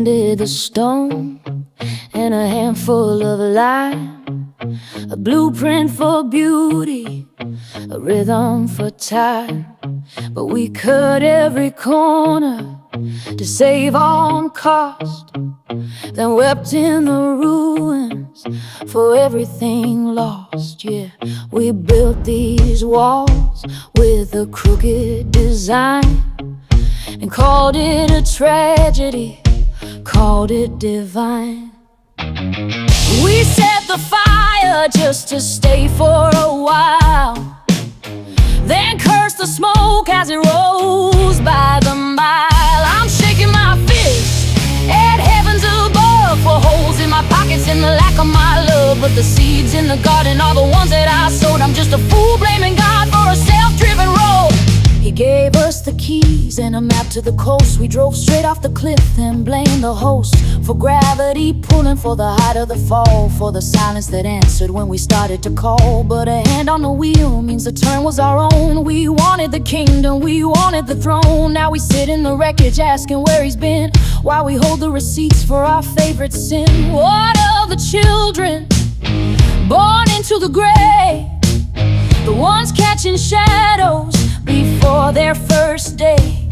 handed the stone and a handful of lime, a blueprint for beauty, a rhythm for time. But we cut every corner to save on cost, then wept in the ruins for everything lost. Yeah, we built these walls with a crooked design and called it a tragedy, called it divine. We set the fire just to stay for a while, then cursed the smoke as it rose by the mile. I'm shaking my fist at heavens above for holes in my pockets and the lack of my love. But the seeds in the garden are the ones that I sowed. I'm just a fool blaming God for a self-driven road. He gave us the keys and a map to the coast. We drove straight off the cliff and blamed the host for gravity pulling, for the height of the fall, for the silence that answered when we started to call. But a hand on the wheel means the turn was our own. We wanted the kingdom, we wanted the throne. Now we sit in the wreckage asking where he's been, while we hold the receipts for our favorite sin. What of the children born into the gray, the ones catching shadows before their first day?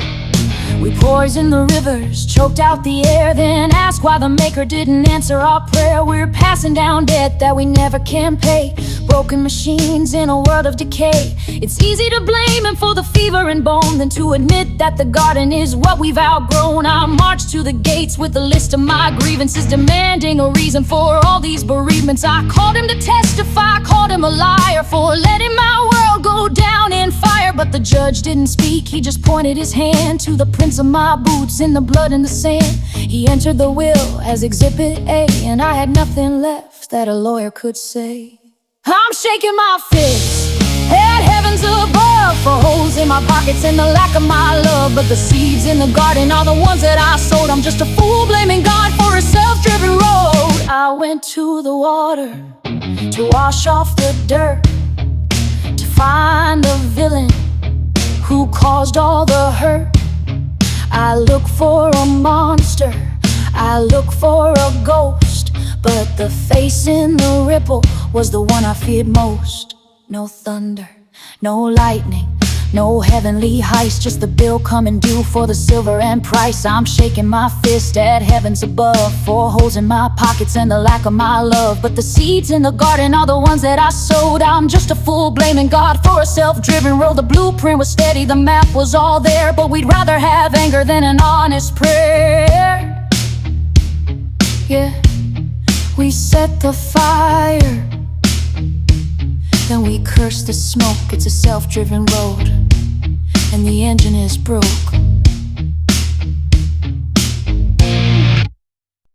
We poisoned the rivers, choked out the air, then asked why the Maker didn't answer our prayer. We're passing down debt that we never can pay, broken machines in a world of decay. It's easy to blame him for the fever and bone than to admit that the garden is what we've outgrown. I marched to the gates with a list of my grievances, demanding a reason for all these bereavements. I called him to testify, called him a liar for letting my world go down in fire. But the judge didn't speak, he just pointed his hand to the prints of my boots in the blood and the sand. He entered the will as Exhibit A, and I had nothing left that a lawyer could say. I'm shaking my fist at heavens above for holes in my pockets and the lack of my love. But the seeds in the garden are the ones that I sowed. I'm just a fool blaming God for a self-driven road. I went to the water to wash off the dirt, to find the villain who caused all the hurt. I look for a monster, I look for a ghost, but the face in the ripple was the one I feared most. No thunder, no lightning, no heavenly heist, just the bill coming due for the silver and price. I'm shaking my fist at heavens above for holes in my pockets and the lack of my love. But the seeds in the garden are the ones that I sowed. I'm just a fool blaming God for a self-driven road. The blueprint was steady, the map was all there, but we'd rather have anger than an honest prayer. Yeah, we set the fire, then we curse the smoke. It's a self-driven road, and the engine is broke.